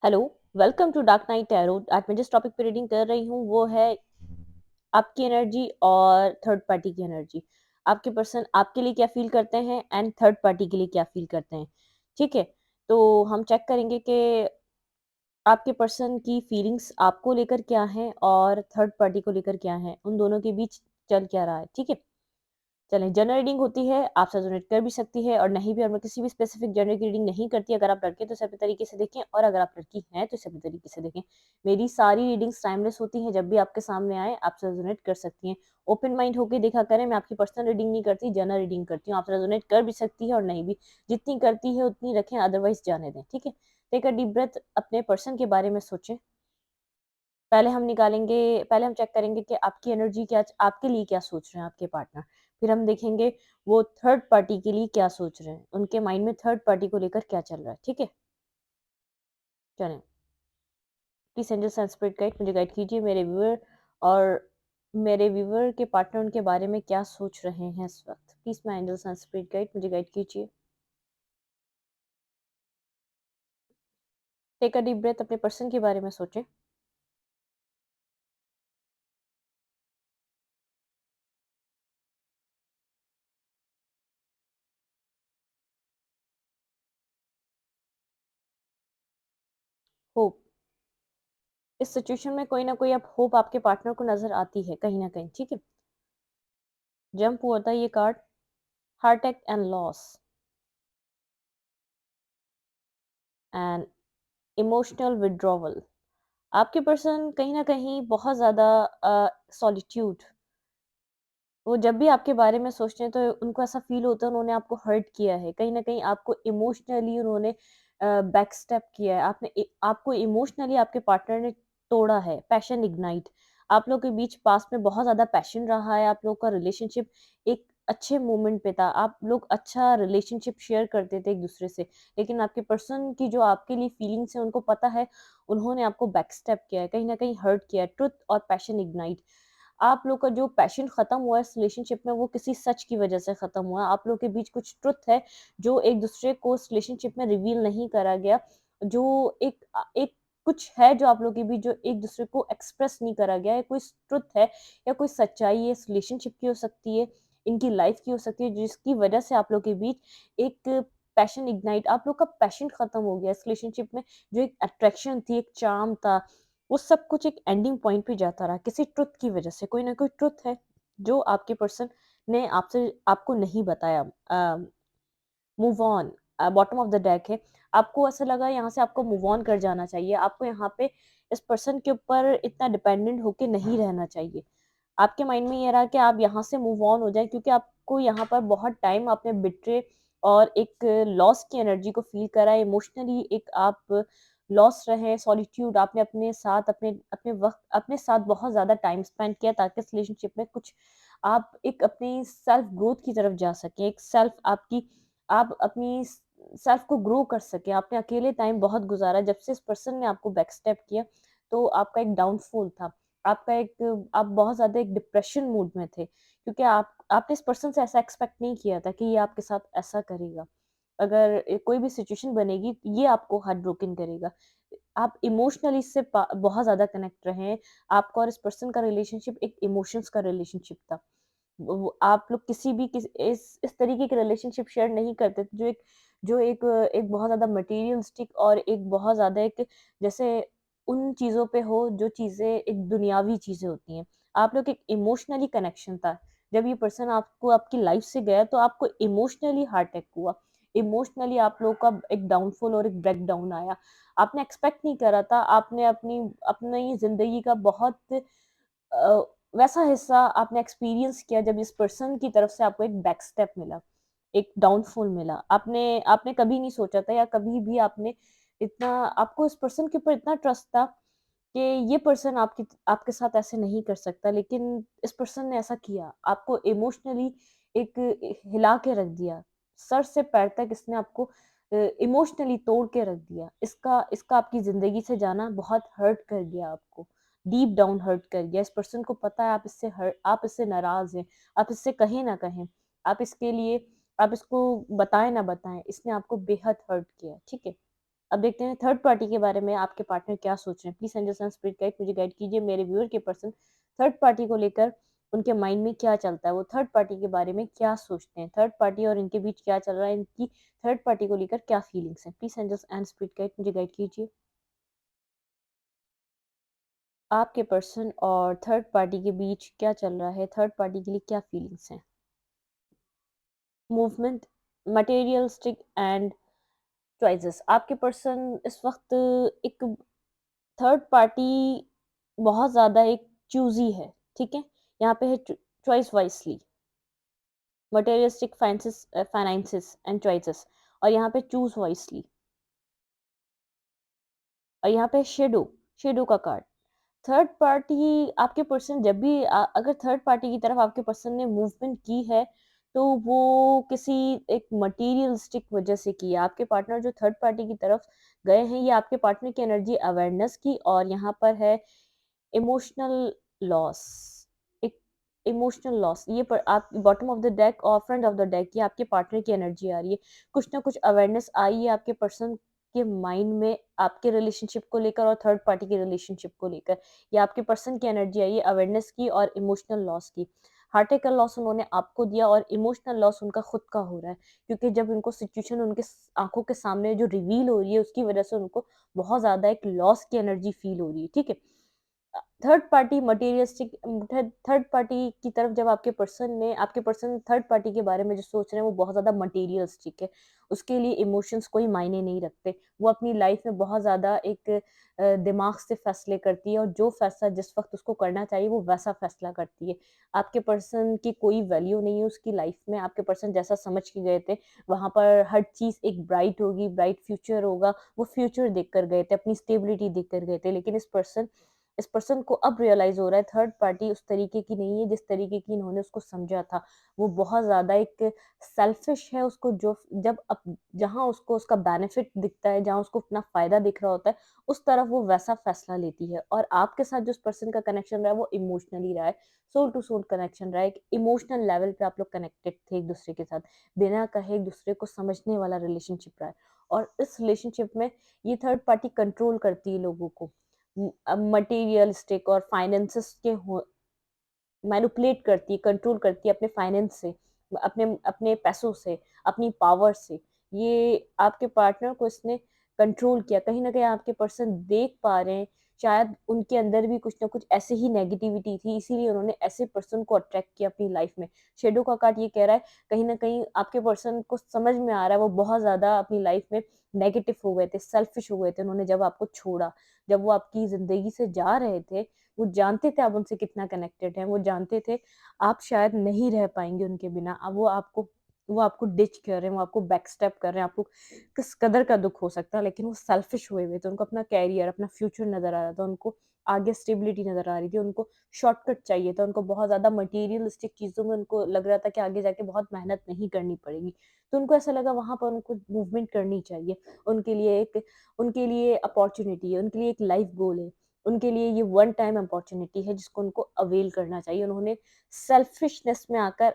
Hello, welcome to dark night tarot. आज मैं जिस टॉपिक पे रीडिंग कर रही हूँ वो है आपकी एनर्जी और थर्ड पार्टी की एनर्जी। आपके पर्सन आपके लिए क्या फील करते हैं एंड थर्ड पार्टी के लिए क्या फील करते हैं। ठीक है, तो हम चेक करेंगे कि आपके पर्सन की फीलिंग्स आपको लेकर क्या हैं और थर्ड पार्टी को लेकर क्या हैं, उन दोनों के बीच चल क्या रहा है। ठीक है, चलें, जनरल रीडिंग होती है, आपसे रेजोनेट कर भी सकती है और नहीं भी, और मैं किसी भी स्पेसिफिक जेंडर की रीडिंग नहीं करती। अगर आप लड़के तो इसे अपने तरीके से देखें और अगर आप लड़की हैं तो इसे अपने तरीके से देखें। मेरी सारी रीडिंग्स टाइमलेस होती हैं, जब भी आपके सामने आए आपसे रेजोनेट कर सकती हैं। ओपन माइंड होकर देखा करें, मैं आपकी पर्सनल रीडिंग नहीं करती, जनरल रीडिंग करती हूँ। आपसे रेजोनेट कर भी सकती है और नहीं भी, जितनी करती है उतनी रखें, अदरवाइज जाने दें। ठीक है, टेक अ डीप ब्रेथ, अपने पर्सन के बारे में सोचें। पहले हम चेक करेंगे कि आपकी एनर्जी क्या, आपके लिए क्या सोच रहे हैं आपके पार्टनर। फिर हम देखेंगे वो थर्ड पार्टी के लिए क्या सोच रहे हैं, उनके माइंड में थर्ड पार्टी को लेकर क्या चल रहा है। ठीक है, चलें, please angels and spirit guide मुझे गाइड कीजिए। और मेरे व्यूवर के पार्टनर, उनके बारे में क्या सोच रहे हैं इस वक्त। Please my angels and spirit guide मुझे गाइड कीजिए। टेक अ डीप ब्रेथ, अपने पर्सन के बारे में सोचें। होप, इस सिचुएशन में कोई ना कोई अब होप आपके पार्टनर को नजर आती है कहीं ना कहीं। ठीक है, जंप हुआ था ये card, heart attack and loss and emotional withdrawal. आपके पर्सन कहीं न कहीं बहुत ज़्यादा सॉलिट्यूड, वो जब भी आपके बारे में सोचते हैं तो उनको ऐसा फ़ील होता है उन्होंने आपको हर्ट किया है। कहीं न कहीं आपको इमोशनली उन्होंने बैक स्टेप किया है। आपको इमोशनली आपके पार्टनर ने तोड़ा है। पैशन इग्नाइट, आप लोग के बीच पास्ट में बहुत ज़्यादा पैशन रहा है। आप लोग का रिलेशनशिप एक अच्छे मोमेंट पे था। आप लोग अच्छा रिलेशनशिप शेयर करते थे एक-दूसरे से। लेकिन आपके पर्सन की जो आपके लिए फीलिंग्स है उनको पता है, उन्होंने आपको बैक स्टेप किया है, कहीं न कहीं हर्ट किया है। ट्रुथ और पैशन इग्नाइट, आप लोग का जो पैशन खत्म हुआ है इस रिलेशनशिप में वो किसी सच की वजह से खत्म हुआ है। आप लोग के बीच कुछ ट्रुथ है जो एक दूसरे को इस रिलेशनशिप में रिवील नहीं करा गया। जो एक कुछ है जो आप लोग के बीच जो एक दूसरे को एक्सप्रेस नहीं करा गया है। कोई ट्रुथ है या कोई सच्चाई है, इस रिलेशनशिप की हो सकती है, इनकी लाइफ की हो सकती है, जिसकी वजह से आप लोग के बीच एक पैशन इग्नाइट, आप लोग का पैशन खत्म हो गया इस रिलेशनशिप में। जो एक अट्रैक्शन थी, एक चार्म था, वो सब कुछ एक एंडिंग पॉइंट पे जाता रहा किसी ट्रुथ की वजह से। कोई ना कोई ट्रुथ है जो आपके पर्सन ने आपसे आपको नहीं बताया। Move on, bottom of the deck है। आपको ऐसा लगा यहाँ से आपको मूव ऑन कर जाना चाहिए। आपको यहाँ पे इस पर्सन के ऊपर इतना डिपेंडेंट होके नहीं रहना चाहिए। आपके माइंड में ये रहा कि आप यहाँ से मूव ऑन हो जाए, क्योंकि आपको यहाँ पर बहुत टाइम आपने बिट्रे और एक लॉस की एनर्जी को फील करा है। इमोशनली एक आप लॉस रहे, सॉलिट्यूड, आपने अपने साथ अपने अपने वक्त अपने साथ बहुत ज़्यादा टाइम स्पेंड किया ताकि इस रिलेशनशिप में कुछ आप एक अपनी सेल्फ ग्रोथ की तरफ जा सकें। एक सेल्फ आपकी आप अपनी सेल्फ को ग्रो कर सकें। आपने अकेले टाइम बहुत गुज़ारा। जब से इस पर्सन ने आपको बैक स्टेप किया, तो आपका एक डाउनफॉल था। आपका एक आप बहुत ज़्यादा एक डिप्रेशन मूड में थे, क्योंकि आपने इस पर्सन से ऐसा एक्सपेक्ट नहीं किया था कि ये आपके साथ ऐसा करेगा। अगर कोई भी सिचुएशन बनेगी, ये आपको हार्ट ब्रोकन करेगा। आप इमोशनली इससे बहुत ज़्यादा कनेक्ट रहे हैं। आपका और इस पर्सन का रिलेशनशिप एक इमोशंस का रिलेशनशिप था। आप लोग किसी भी इस तरीके के रिलेशनशिप शेयर नहीं करते थे, एक बहुत ज़्यादा मटेरियलिस्टिक और एक बहुत ज़्यादा एक जैसे उन चीज़ों पे हो जो चीज़ें एक दुनियावी चीज़ें होती हैं। आप लोग एक इमोशनली कनेक्शन था। जब ये पर्सन आपको आपकी लाइफ से गया तो आपको इमोशनली हार्ट अटैक हुआ। इमोशनली आप लोगों का एक डाउनफॉल और एक ब्रेकडाउन आया। आपने एक्सपेक्ट नहीं करा था। आपने अपनी ज़िंदगी का बहुत वैसा हिस्सा आपने एक्सपीरियंस किया जब इस पर्सन की तरफ से आपको एक बैक स्टेप मिला, एक डाउनफॉल मिला। आपने आपने कभी नहीं सोचा था, या कभी भी आपने इतना आपको इस पर्सन के ऊपर इतना ट्रस्ट था कि ये पर्सन आपके साथ ऐसे नहीं कर सकता, लेकिन इस पर्सन ने ऐसा किया। आपको इमोशनली एक हिला के रख दिया। सर से पैर तक इसने आपको इमोशनली तोड़ के रख दिया। इसका इसका आपकी ज़िंदगी से जाना बहुत हर्ट कर गया आपको। डीप डाउन हर्ट कर गया। इस पर्सन को पता है आप इससे नाराज़ हैं। आप इससे कहें ना कहें, आप इसके लिए आप इसको बताएँ ना बताएँ, इसने आपको बेहद हर्ट किया है, ठीक है? अब देखते हैं थर्ड पार्टी के बारे में आपके पार्टनर क्या सोच रहे हैं। Please angels and spirit guide मुझे गाइड कीजिए, मेरे व्यूअर के पर्सन थर्ड पार्टी को लेकर उनके माइंड में क्या चलता है, वो थर्ड पार्टी के बारे में क्या सोचते हैं, थर्ड पार्टी और इनके बीच क्या चल रहा है, इनकी थर्ड पार्टी को लेकर क्या फीलिंग्स हैं। Please angels and spirit guide मुझे गाइड कीजिए। आपके पर्सन और थर्ड पार्टी के बीच क्या चल रहा है, थर्ड पार्टी के लिए क्या फीलिंग्स हैं। Movement, materialistic and choices. आपके पर्सन इस वक्त एक थर्ड पार्टी बहुत ज़्यादा एक चूज़ी है, ठीक है? यहाँ पे है choice wisely, materialistic finances and choices, और यहाँ पे चूज़ वाइज़ली, और यहाँ पे शेडो का कार्ड। थर्ड पार्टी आपके पर्सन जब भी अगर थर्ड पार्टी की तरफ आपके पर्सन ने मूवमेंट की है, तो वो किसी एक मटेरियलिस्टिक वजह से की है। आपके पार्टनर जो थर्ड पार्टी की तरफ गए हैं, ये आपके पार्टनर की एनर्जी अवेयरनेस की, और यहाँ पर है इमोशनल लॉस, एक इमोशनल लॉस। ये पर आप बॉटम ऑफ द डेक और फ्रंट ऑफ द डेक, ये आपके पार्टनर की एनर्जी आ रही है। कुछ ना कुछ अवेयरनेस आई है आपके पर्सन के माइंड में आपके रिलेशनशिप को लेकर और थर्ड पार्टी के रिलेशनशिप को लेकर। ये आपके पर्सन की एनर्जी आई है अवेयरनेस की और इमोशनल लॉस की। हार्ट का लॉस उन्होंने आपको दिया और इमोशनल लॉस उनका खुद का हो रहा है, क्योंकि जब उनको सिचुएशन उनके आंखों के सामने जो रिवील हो रही है, उसकी वजह से उनको बहुत ज्यादा एक लॉस की एनर्जी फील हो रही है, ठीक है? Third party materialistic, third party की तरफ जब आपके पर्सन थर्ड पार्टी के बारे में जो सोच रहे हैं वो बहुत ज़्यादा मटेरियलिस्टिक है। उसके लिए इमोशंस कोई मायने नहीं रखते। वो अपनी लाइफ में बहुत ज़्यादा एक दिमाग से फैसले करती है, और जो फैसला जिस वक़्त उसको करना चाहिए वो वैसा फैसला करती है। आपके पर्सन की कोई वैल्यू नहीं है उसकी लाइफ में। आपके पर्सन जैसा समझ के गए थे, वहाँ पर हर चीज़ एक ब्राइट होगी, ब्राइट फ्यूचर होगा, वो फ्यूचर देख कर गए थे, अपनी स्टेबिलिटी देख कर गए थे। लेकिन इस पर्सन को अब रियलाइज़ हो रहा है थर्ड पार्टी उस तरीके की नहीं है जिस तरीके की इन्होंने उसको समझा था। वो बहुत ज़्यादा एक सेल्फिश है, उसको जो जब जहाँ उसको उसका बेनिफिट दिखता है, जहाँ उसको अपना फ़ायदा दिख रहा होता है, उस तरफ वो वैसा फ़ैसला लेती है। और आपके साथ जो उस पर्सन का कनेक्शन रहा है वो इमोशनली रहा है, सोल टू सोल कनेक्शन रहा है, एक इमोशनल लेवल पे आप लोग कनेक्टेड थे एक-दूसरे के साथ, बिना कहे एक-दूसरे को समझने वाला रिलेशनशिप रहा है। और इस रिलेशनशिप में ये थर्ड पार्टी कंट्रोल करती है लोगों को। मटेरियलिस्टिक और फाइनेंसेस के हो मैनिपुलेट करती है, कंट्रोल करती है अपने फाइनेंस से, अपने अपने पैसों से, अपनी पावर से। ये आपके पार्टनर को इसने कंट्रोल किया। कहीं न कहीं आपके पर्सन देख पा रहे हैं, शायद उनके अंदर भी कुछ न कुछ ऐसे ही नेगेटिविटी थी, इसीलिए उन्होंने ऐसे पर्सन को अट्रैक्ट किया अपनी लाइफ में। शैडो का कार्ड ये कह रहा है, कहीं न कहीं आपके पर्सन को समझ में आ रहा है, वो बहुत ज़्यादा अपनी लाइफ में नेगेटिव हो गए थे, सेल्फिश हो गए थे उन्होंने जब आपको छोड़ा। जब वो आपकी ज़िंदगी से जा रहे थे, वो जानते थे आप उनसे कितना कनेक्टेड हैं, वो जानते थे आप शायद नहीं रह पाएँगे उनके बिना। अब वो आपको डिच कर रहे हैं, वो आपको बैकस्टेप कर रहे हैं, आपको किस कदर का दुःख हो सकता है, लेकिन वो सेल्फिश हुए हुए थे। उनको अपना करियर, अपना फ्यूचर नज़र आ रहा था, उनको आगे स्टेबिलिटी नज़र आ रही थी, उनको शॉर्टकट चाहिए था, उनको बहुत ज़्यादा मटेरियलिस्टिक चीज़ों में उनको लग रहा था कि आगे जाके बहुत मेहनत नहीं करनी पड़ेगी। तो उनको ऐसा लगा वहाँ पर उनको मूवमेंट करनी चाहिए। उनके लिए अपॉर्च्युनिटी है, उनके लिए एक लाइफ गोल है। उनके लिए ये वन टाइम अपॉर्च्युनिटी है जिसको उनको अवेल करना चाहिए। उन्होंने सेल्फिशनेस में आकर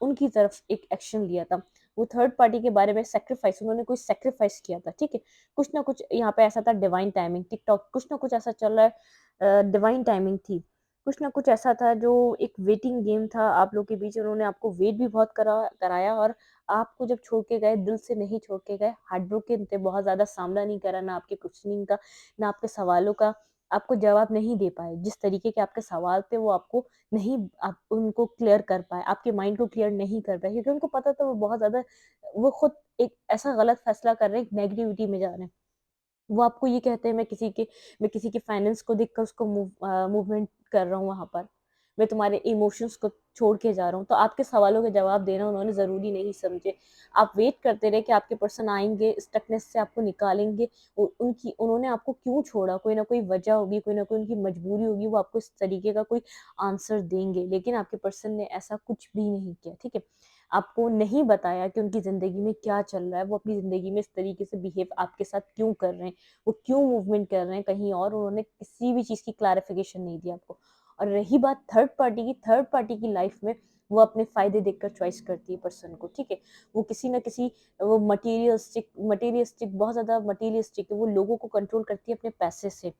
उनकी तरफ एक एक्शन लिया था। वो थर्ड पार्टी के बारे में सैक्रिफाइस, उन्होंने कोई सैक्रिफाइस किया था, ठीक है? कुछ ना कुछ यहाँ पे ऐसा था, डिवाइन टाइमिंग, टिकटॉक कुछ ना कुछ ऐसा चल रहा है, डिवाइन टाइमिंग थी। कुछ ना कुछ ऐसा था जो एक वेटिंग गेम था आप लोग के बीच। उन्होंने आपको वेट भी बहुत कराया, और आपको जब छोड़ के गए, दिल से नहीं छोड़ के गए, हार्ट ब्रोकन थे, बहुत ज़्यादा सामना नहीं करा ना आपके क्वेश्चनिंग का, ना आपके सवालों का। आपको जवाब नहीं दे पाए। जिस तरीके के आपके सवाल थे वो आपको नहीं, आप उनको क्लियर कर पाए, आपके माइंड को क्लियर नहीं कर पाए, क्योंकि उनको पता था वो बहुत ज़्यादा, वो खुद एक ऐसा गलत फैसला कर रहे हैं, एक नेगेटिविटी में जा रहे हैं। वो आपको ये कहते हैं मैं किसी के फाइनेंस को देखकर उसको मूवमेंट कर रहा हूँ वहाँ पर। मैं तुम्हारे इमोशंस को छोड़ के जा रहा हूँ। तो आपके सवालों के जवाब देना उन्होंने ज़रूरी नहीं समझे। आप वेट करते रहे कि आपके पर्सन आएँगे, स्टकनेस से आपको निकालेंगे। उ उनकी उन्होंने आपको क्यों छोड़ा? कोई ना कोई वजह होगी, कोई ना कोई उनकी मजबूरी होगी, वो आपको इस तरीके का कोई आंसर देंगे। लेकिन आपके पर्सन ने ऐसा कुछ भी नहीं किया, ठीक है? आपको नहीं बताया कि उनकी ज़िंदगी में क्या चल रहा है, वो अपनी ज़िंदगी में इस तरीके से बिहेव आपके साथ क्यों कर रहे हैं, वो क्यों मूवमेंट कर रहे हैं कहीं और, उन्होंने किसी भी चीज़ की क्लैरिफ़िकेशन नहीं दी आपको। और रही बात थर्ड पार्टी की लाइफ़ में वो अपने फ़ायदे देखकर चॉइस करती है पर्सन को, ठीक है? वो किसी न किसी वो मटीरियलिस्टिक बहुत ज़्यादा मटीरियलिस्टिक है, वो लोगों को कंट्रोल करती है अपने पैसे से,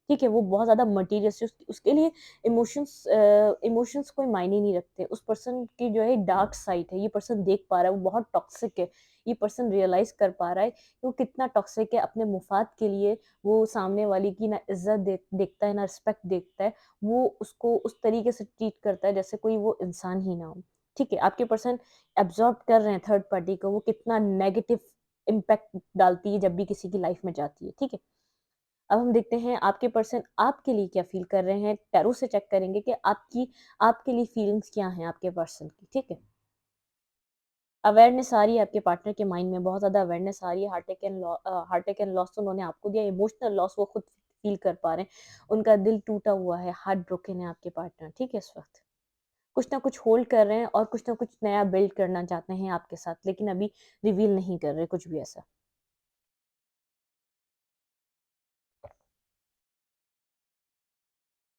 ठीक है? वो बहुत ज़्यादा मटीरियलिस्टिक उसके लिए इमोशंस कोई मायने नहीं रखते। उस पर्सन की जो है डार्क साइड है, ये पर्सन देख पा रहा है, वो बहुत टॉक्सिक है। ये पर्सन रियलाइज़ कर पा रहा है कि वो कितना टॉक्सिक है, अपने मुफ़ाद के लिए वो सामने वाले की ना इज़्ज़त देखता है, ना रिस्पेक्ट देखता है। वो उसको उस तरीके से ट्रीट करता है जैसे कोई वो इंसान ही ना हो, ठीक है? आपके पर्सन एब्ज़ॉर्ब कर रहे हैं थर्ड पार्टी को, वो कितना नेगेटिव इम्पैक्ट डालती है जब भी किसी की लाइफ़ में जाती है, ठीक है? अब हम देखते हैं आपके पर्सन आपके लिए क्या फ़ील कर रहे हैं, टैरो से चेक करेंगे कि आपके लिए फीलिंग्स क्या हैं आपके पर्सन की, ठीक है? अवेयरनेस आ रही है आपके पार्टनर के माइंड में, बहुत ज़्यादा अवेयरनेस आ रही है, हार्ट अटैक एंड लॉस तो उन्होंने आपको दिया, इमोशनल लॉस वो खुद फ़ील कर पा रहे हैं। उनका दिल टूटा हुआ है, हार्ट ब्रोकन है आपके पार्टनर, ठीक है इस वक़्त। कुछ ना कुछ होल्ड कर रहे हैं और कुछ ना कुछ नया बिल्ड करना चाहते हैं आपके साथ, लेकिन अभी रिवील नहीं कर रहे कुछ भी ऐसा।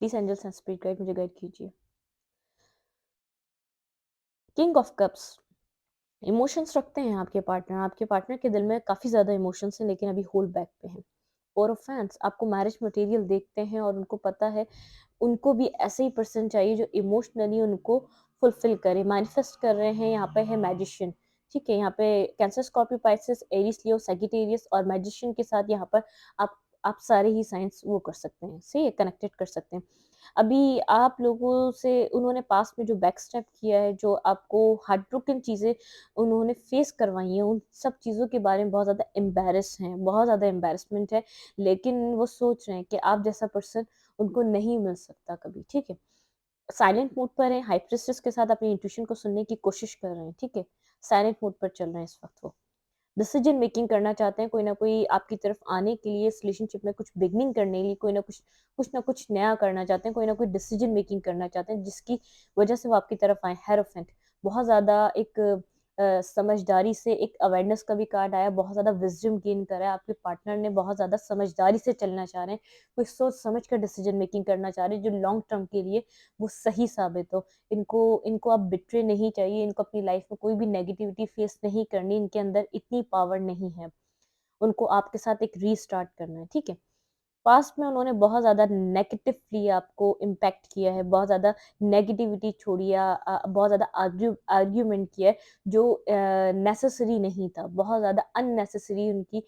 Please angels and spirit guide मुझे गाइड कीजिए। किंग ऑफ कप्स, इमोशंस रखते हैं आपके पार्टनर के दिल में काफ़ी ज़्यादा इमोशंस हैं, लेकिन अभी होल्ड बैक पे हैं। फोर ऑफ फैंस, आपको मैरिज मटेरियल देखते हैं और उनको पता है उनको भी ऐसे ही पर्सन चाहिए जो इमोशनली उनको फुलफिल करे। मैनिफेस्ट कर रहे हैं, यहाँ पे है मैजिशियन, ठीक है? यहाँ पे कैंसर, स्कॉर्पियो, पाइसेस, एरीस, लियो, सैजिटेरियस और मैजिशियन के साथ यहाँ पर आप आप सारे ही साइंस वो कर सकते हैं, सही है? कनेक्टेड कर सकते हैं। अभी आप लोगों से उन्होंने पास्ट में जो बैक स्टेप किया है, जो आपको हार्ट ब्रोकन चीज़ें उन्होंने फेस करवाई हैं, उन सब चीज़ों के बारे में बहुत ज़्यादा एम्बैरेस हैं, बहुत ज़्यादा एम्बैरेसमेंट है, लेकिन वो सोच रहे हैं कि आप जैसा पर्सन उनको नहीं मिल सकता कभी, ठीक है? साइलेंट मोड पर हैं, हाई प्रिस्टेस के साथ अपनी इंट्यूशन को सुनने की कोशिश कर रहे हैं, ठीक है? साइलेंट मोड पर चल रहे हैं इस वक़्त वो। डिसीजन मेकिंग करना चाहते हैं, कोई ना कोई आपकी तरफ आने के लिए, इस रिलेशनशिप में कुछ बिगिनिंग करने के लिए, कुछ ना कुछ नया करना चाहते हैं, कोई ना कोई डिसीजन मेकिंग करना चाहते हैं, जिसकी वजह से वो आपकी तरफ आए। हेरोफेंट, बहुत ज़्यादा एक समझदारी से, एक अवेयरनेस का भी कार्ड आया, बहुत ज़्यादा विज़डम गेन करा है, आपके पार्टनर ने बहुत ज़्यादा समझदारी से चलना चाह रहे हैं, कोई सोच समझ कर डिसीजन मेकिंग करना चाह रहे हैं, जो लॉन्ग टर्म के लिए वो सही साबित हो। इनको इनको अब बिट्रे नहीं चाहिए, इनको अपनी लाइफ में कोई भी नेगेटिविटी फेस नहीं करनी, इनके अंदर इतनी पावर नहीं है। उनको आपके साथ एक रीस्टार्ट करना है, ठीक है? पास्ट में उन्होंने बहुत ज़्यादा नेगेटिवली आपको इम्पैक्ट किया है, बहुत ज़्यादा नेगेटिविटी छोड़ी या बहुत ज़्यादा आर्ग्यूमेंट किया है, जो नेसेसरी नहीं था। बहुत ज़्यादा अननेसेसरी उनकी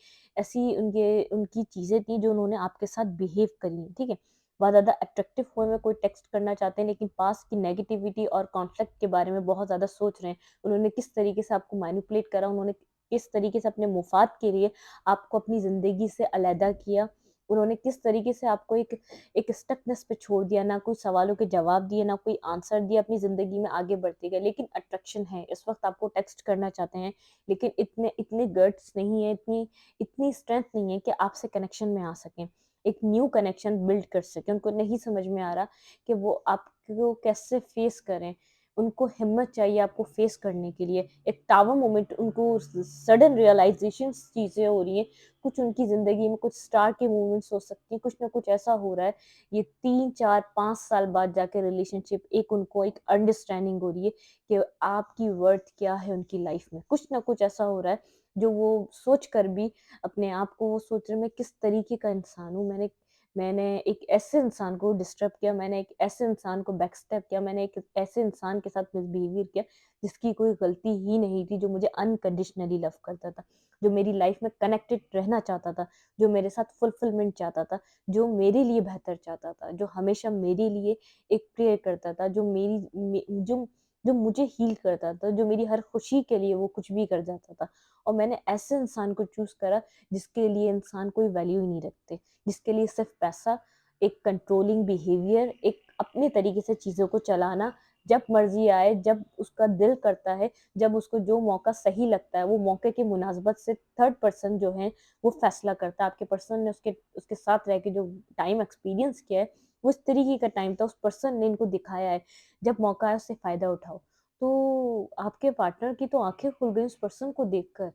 चीज़ें थी, जो उन्होंने आपके साथ बिहेव करी हैं, ठीक है? बहुत ज़्यादा अट्रैक्टिव वे में कोई टेक्स्ट करना चाहते हैं, लेकिन पास्ट की नेगेटिविटी और कॉन्फ्लिक्ट के बारे में बहुत ज़्यादा सोच रहे हैं। उन्होंने किस तरीके से आपको मैनिपुलेट करा, उन्होंने किस तरीके से अपने मुफ़ाद के लिए आपको अपनी ज़िंदगी से अलहदा किया, उन्होंने किस तरीके से आपको एक स्टकनेस पे छोड़ दिया, ना कोई सवालों के जवाब दिए, ना कोई आंसर दिया, अपनी ज़िंदगी में आगे बढ़ते गए। लेकिन अट्रैक्शन है, इस वक़्त आपको टेक्स्ट करना चाहते हैं, लेकिन इतने इतने गट्स नहीं है, इतनी इतनी स्ट्रेंथ नहीं है कि आपसे कनेक्शन में आ सकें, एक न्यू कनेक्शन बिल्ड कर सकें। उनको नहीं समझ में आ रहा कि वो आपको कैसे फेस करें। उनको हिम्मत चाहिए आपको फेस करने के लिए। एक टावर मोमेंट, उनको सडन रियलाइज़ेशंस चीज़ें हो रही हैं, कुछ उनकी ज़िंदगी में कुछ स्टार के मूवमेंट्स हो सकती हैं, कुछ ना कुछ ऐसा हो रहा है, ये 3, 4, 5 साल बाद जाके रिलेशनशिप एक उनको एक अंडरस्टैंडिंग हो रही है कि आपकी वर्थ क्या है उनकी लाइफ में। कुछ ना कुछ ऐसा हो रहा है, जो वो सोच कर भी अपने आप को वो सोच रहे हैं, मैं किस तरीके का इंसान हूँ, मैंने मैंने एक ऐसे इंसान को डिस्टर्ब किया, मैंने एक ऐसे इंसान को बैकस्टैब किया, मैंने एक ऐसे इंसान के साथ मिसबिहेवियर किया, जिसकी कोई गलती ही नहीं थी, जो मुझे अनकंडीशनली लव करता था, जो मेरी लाइफ में कनेक्टेड रहना चाहता था, जो मेरे साथ फुलफिलमेंट चाहता था, जो मेरे लिए बेहतर चाहता था, जो हमेशा मेरे लिए एक प्रेयर करता था, जो मेरी मे जो जो मुझे हील करता था, जो मेरी हर खुशी के लिए वो कुछ भी कर जाता था। और मैंने ऐसे इंसान को चूज़ करा, जिसके लिए इंसान कोई वैल्यू ही नहीं रखते, जिसके लिए सिर्फ़ पैसा, एक कंट्रोलिंग बिहेवियर, एक अपने तरीके से चीज़ों को चलाना, जब मर्ज़ी आए, जब उसका दिल करता है, जब उसको जो मौका सही लगता है, वो मौके की मुनासबत से थर्ड पर्सन जो है, वो फ़ैसला करता है। आपके पर्सन ने उसके साथ रह के जो टाइम एक्सपीरियंस किया है, वो इस तरीके का टाइम था, उस पर्सन ने इनको दिखाया है, जब मौका आए उससे फ़ायदा उठाओ। तो आपके पार्टनर की तो आँखें खुल गई उस पर्सन को देखकर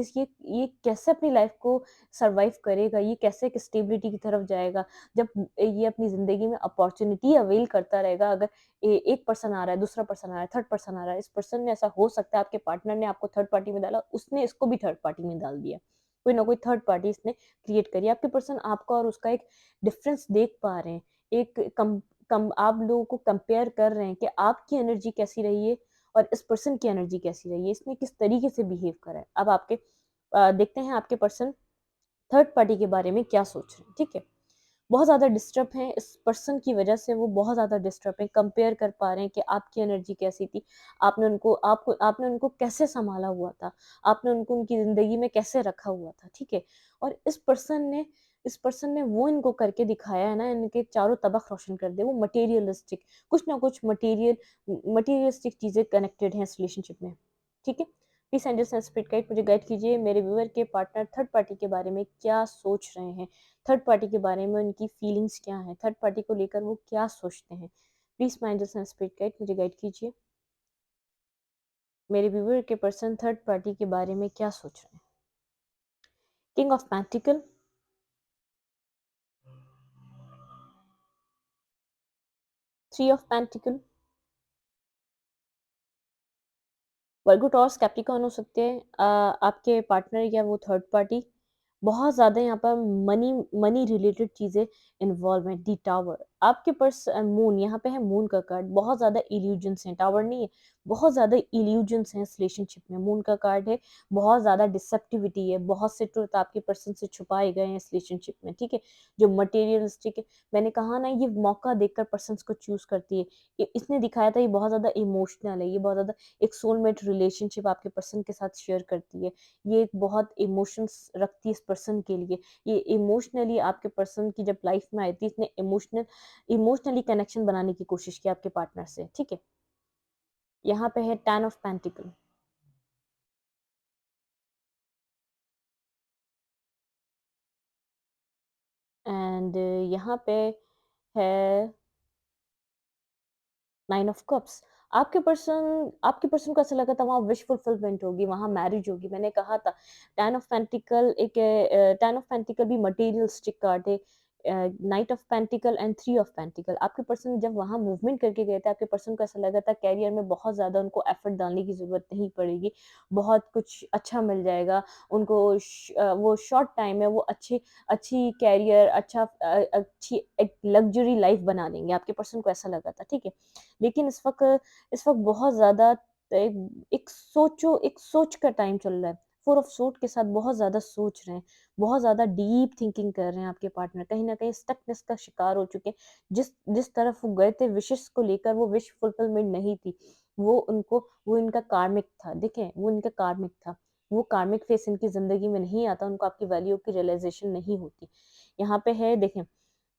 कि ये कैसे अपनी लाइफ़ को सर्वाइव करेगा, ये कैसे एक स्टेबिलिटी की तरफ जाएगा। जब ये अपनी ज़िंदगी में अपॉर्च्युनिटी अवेल करता रहेगा, अगर एक पर्सन आ रहा है, दूसरा पर्सन आ रहा है, थर्ड पर्सन आ रहा है, इस पर्सन ने ऐसा हो सकता है आपके पार्टनर ने आपको थर्ड पार्टी में डाला, उसने इसको भी थर्ड पार्टी में डाल दिया। कोई ना कोई थर्ड पार्टी इसने क्रिएट करी। आपके पर्सन आपका और उसका एक डिफरेंस देख पा रहे हैं। एक कम आप लोगों को कंपेयर कर रहे हैं कि आपकी एनर्जी कैसी रही है और इस पर्सन की एनर्जी कैसी रही है, इसने किस तरीके से बिहेव करा है। अब देखते हैं आपके पर्सन थर्ड पार्टी के बारे में क्या सोच रहे हैं, ठीक है? बहुत ज़्यादा डिस्टर्ब हैं, इस पर्सन की वजह से वो बहुत ज़्यादा डिस्टर्ब हैं, कंपेयर कर पा रहे हैं कि आपकी एनर्जी कैसी थी, आपने उनको कैसे सँभाला हुआ था, आपने उनको उनकी ज़िंदगी में कैसे रखा हुआ था, ठीक है? और इस पर्सन ने वो इनको करके दिखाया है ना, इनके चारों तबक रोशन कर दिए, वो मटेरियलिस्टिक, कुछ ना कुछ मटेरियलिस्टिक चीज़ें कनेक्टेड हैं इस रिलेशनशिप में, ठीक है? Please send us spirit guide, मुझे गाइड कीजिए, मेरे व्यूअर के पार्टनर थर्ड पार्टी के बारे में क्या सोच रहे हैं? थर्ड पार्टी के बारे में उनकी फीलिंग्स क्या हैं? थर्ड पार्टी को लेकर वो क्या सोचते हैं? Please my angels and spirit guide, मुझे गाइड कीजिए। मेरे व्यूअर के पर्सन थर्ड पार्टी के बारे में क्या सोच रहे हैं? King of pentacle, three of pentacle, Virgo taurus Capricorn हो सकते हैं, आपके पार्टनर या वो थर्ड पार्टी। बहुत ज़्यादा यहाँ पर मनी मनी रिलेटेड चीज़ें इन्वॉल्व हैं। दी टावर, आपके पास मून, यहाँ पे है मून का कार्ड, बहुत ज़्यादा इल्यूजन्स हैं, टावर नहीं है, बहुत ज़्यादा इल्यूजन्स हैं इस रिलेशनशिप में। मून का कार्ड है, बहुत ज़्यादा डिसेप्टिविटी है, बहुत से ट्रुथ आपके पर्सन से छुपाए गए हैं इस रिलेशनशिप में, ठीक है? जो मटेरियलिस्टिक है, मैंने कहा ना, ये मौका देखकर पर्सन्स को चूज़ करती है। इसने दिखाया था ये बहुत ज़्यादा इमोशनल है, ये बहुत ज़्यादा एक सोलमेट रिलेशनशिप आपके पर्सन के साथ शेयर करती है। ये एक बहुत इमोशंस रखती है इस पर्सन के लिए। ये इमोशनली आपके पर्सन की जब लाइफ में आई थी, इसने इमोशनली कनेक्शन बनाने की कोशिश की आपके पार्टनर से, ठीक है? यहाँ पे है 10 ऑफ पेंटिकल एंड यहाँ पे है 9 ऑफ कप्स। आपके पर्सन को ऐसा लगा था वहाँ विश फुलफिलमेंट होगी, वहाँ मैरिज होगी। मैंने कहा था 10 ऑफ पेंटिकल भी मटेरियलिस्टिक कार्ड है। Night of pentacle and 3 of pentacle, आपके पर्सन जब वहाँ मूवमेंट करके गए थे, आपके पर्सन को ऐसा लगा था करियर में बहुत ज़्यादा उनको एफर्ट डालने की ज़रूरत नहीं पड़ेगी, बहुत कुछ अच्छा मिल जाएगा। उनको वो शॉर्ट टाइम में वो अच्छी अच्छी करियर, अच्छी एक लग्ज़री लाइफ़ बना लेंगे, आपके पर्सन को ऐसा लगा था, ठीक है? लेकिन इस वक़्त बहुत ज़्यादा एक सोच का टाइम चल रहा है। 4 ऑफ सोर्ड के साथ बहुत ज़्यादा सोच रहे हैं, बहुत ज़्यादा डीप थिंकिंग कर रहे हैं आपके पार्टनर, कहीं न कहीं स्टकनेस का शिकार हो चुके हैं। जिस जिस तरफ वो गए थे विशेज़ को लेकर, वो विश फुलफिलमेंट नहीं थी। वो इनका कार्मिक था, देखें वो इनका कार्मिक था। वो कार्मिक फेस इनकी ज़िंदगी में नहीं आता, उनको आपकी वैल्यू की रियलाइज़ेशन नहीं होती। यहाँ पे है देखें,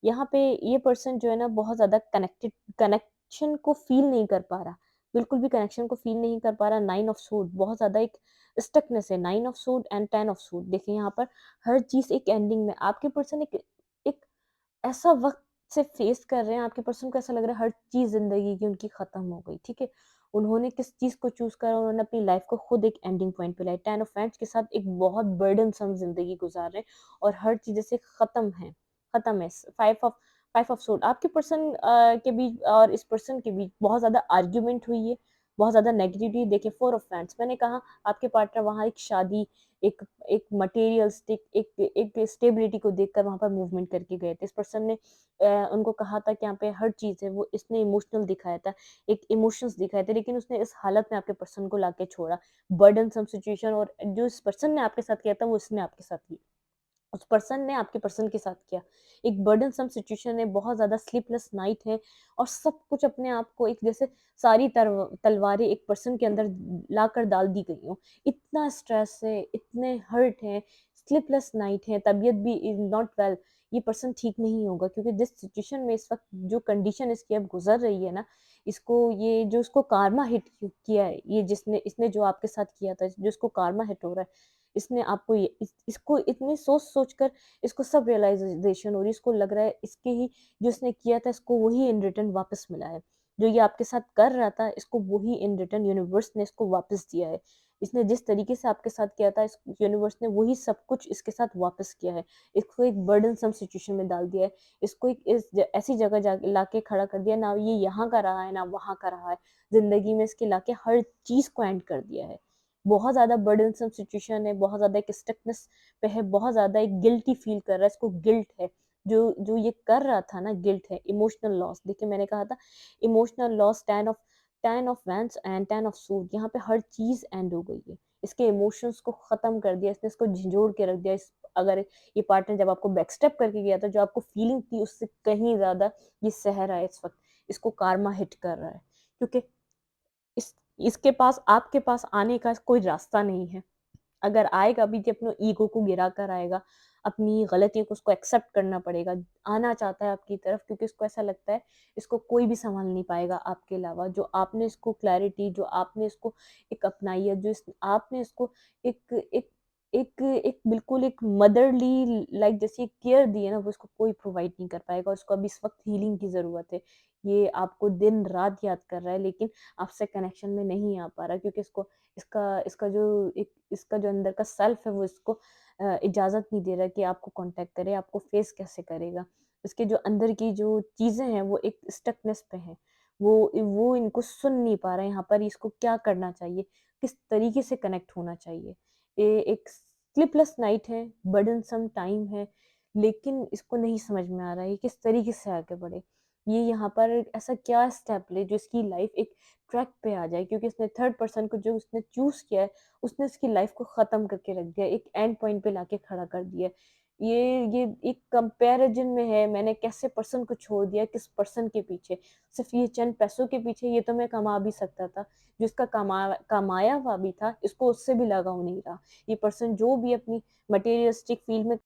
यहाँ पे ये पर्सन जो है ना बहुत ज़्यादा कनेक्शन को फ़ील नहीं कर पा रहा, बिल्कुल भी कनेक्शन को फ़ील नहीं कर पा रहा। 9 ऑफ सूट बहुत ज़्यादा एक स्टकनेस है, 9 of suit and 10 of suit. देखिए यहाँ पर हर चीज़ एक एंडिंग में, आपके पर्सन एक एक ऐसा वक़्त से फेस कर रहे हैं, आपके पर्सन को ऐसा लग रहा है हर चीज़ ज़िंदगी की उनकी ख़त्म हो गई, ठीक है? उन्होंने किस चीज़ को चूज़ करा, उन्होंने अपनी लाइफ़ को खुद एक एंडिंग पॉइंट पे लाया। 10 ऑफ वांड्स के साथ एक बहुत बर्डनसम ज़िंदगी गुज़ार रहे हैं और हर चीज़ जैसे ख़त्म है। 5 ऑफ सोर्ड, आपके पर्सन के बीच और इस पर्सन के बीच बहुत ज़्यादा आर्ग्यूमेंट हुई है, बहुत ज़्यादा नेगेटिविटी। देखिए 4 ऑफ वांड्स, मैंने कहा आपके पार्टनर वहाँ एक शादी, एक एक मटेरियलिस्टिक एक स्टेबिलिटी को देखकर वहाँ पर मूवमेंट करके गए थे। इस पर्सन ने उनको कहा था कि यहाँ पे हर चीज़ है, वो इसने इमोशनल दिखाया था, एक इमोशंस दिखाए थे, लेकिन उसने इस हालत में आपके पर्सन को लाके छोड़ा। बर्डनसम सिचुएशन, और जो इस पर्सन ने आपके साथ किया था, वो इसने आपके साथ किया। उस पर्सन ने आपके पर्सन के साथ किया। एक बर्डनसम सिचुएशन है, बहुत ज़्यादा स्लीपलेस नाइट है और सब कुछ अपने आप को एक जैसे सारी तलवारें एक पर्सन के अंदर लाकर डाल दी गई हों। इतना स्ट्रेस है, इतने हर्ट हैं, स्लीपलेस नाइट है, तबीयत भी इज़ नॉट वेल। ये पर्सन ठीक नहीं होगा क्योंकि जिस सिचुएशन में इस वक़्त जो कंडीशन इसकी अब गुज़र रही है ना, इसको ये जो इसको कारमा हिट किया है, ये जिसने इसने जो आपके साथ किया था, जो इसको कारमा हिट हो रहा है, इसने आपको ये इसको इतनी सोच कर इसको सब रियलाइज़ेशन हो रही है, इसको लग रहा है इसके ही जो इसने किया था इसको वही इन रिटर्न वापस मिला है। जो ये आपके साथ कर रहा था इसको वही इन रिटर्न यूनिवर्स ने इसको वापस दिया है। इसने जिस तरीके से आपके साथ किया था, इस यूनिवर्स ने वही सब कुछ इसके साथ वापस किया है। इसको एक बर्डनसम सिचुएशन में डाल दिया है। इसको एक ऐसी जगह जा लाके खड़ा कर दिया, ना ये यहाँ का रहा है, ना वहाँ का रहा है। ज़िंदगी में इसके लाके हर चीज़ को एंड कर दिया है। बहुत ज़्यादा बर्डनसम सिचुएशन है, बहुत ज़्यादा एक स्टकनेस पे है, बहुत ज़्यादा एक गिल्टी फ़ील कर रहा है, इसको गिल्ट है। जो जो ये कर रहा था ना, गिल्ट है, इमोशनल लॉस। देखिए मैंने कहा था emotional loss, 10 of wands and 10 of suit, यहाँ पे हर चीज़ एंड हो गई है। इसके इमोशंस को ख़त्म कर दिया, इसने इसको झिंझोड़ के रख दिया। इस अगर ये पार्टनर जब आपको बैकस्टेप करके गया था, जो आपको फीलिंग थी उससे कहीं ज़्यादा ये सह रहा है इस वक़्त। इसको कारमा हिट कर रहा है, क्योंकि इस इसके पास आपके पास आने का कोई रास्ता नहीं है। अगर आएगा भी तो अपने ईगो को गिरा कर आएगा, अपनी गलतियों को उसको एक्सेप्ट करना पड़ेगा। आना चाहता है आपकी तरफ क्योंकि उसको ऐसा लगता है इसको कोई भी सँभाल नहीं पाएगा आपके अलावा। जो आपने इसको क्लैरिटी, जो आपने इसको एक अपनाई है, जो इस आपने इसको एक एक एक बिल्कुल एक मदरली लाइक जैसी केयर दी है ना, वो इसको कोई प्रोवाइड नहीं कर पाएगा। उसको अभी इस वक़्त हीलिंग की ज़रूरत है। ये आपको दिन-रात याद कर रहा है, लेकिन आपसे कनेक्शन में नहीं आ पा रहा, क्योंकि इसको इसका इसका जो अंदर का सेल्फ है वो इसको इजाज़त नहीं दे रहा कि आपको कॉन्टैक्ट करे, आपको फेस कैसे करेगा। इसके जो अंदर की जो चीज़ें हैं वो एक स्टकनेस पे हैं। वो इनको सुन नहीं पा रहा है, यहाँ पर इसको क्या करना चाहिए, किस तरीके से कनेक्ट होना चाहिए। एक स्लीपलेस नाइट है, बर्डनसम टाइम है, लेकिन इसको नहीं समझ में आ रहा है ये किस तरीके से आगे बढ़े। ये यहाँ पर ऐसा क्या स्टेप ले जो इसकी लाइफ़ एक ट्रैक पे आ जाए, क्योंकि इसने थर्ड पर्सन को जो उसने चूज़ किया है, उसने उसकी लाइफ़ को ख़त्म करके रख दिया, एक एंड पॉइंट पे लाके खड़ा कर दिया है। ये एक कंपैरिज़न में है, मैंने कैसे पर्सन को छोड़ दिया किस पर्सन के पीछे। सिर्फ़ ये चंद पैसों के पीछे ये तो मैं कमा भी सकता था, जो इसका कमाया हुआ भी था, इसको उससे भी लगाव नहीं रहा। ये पर्सन जो भी अपनी मटेरियलिस्टिक फ़ील्ड में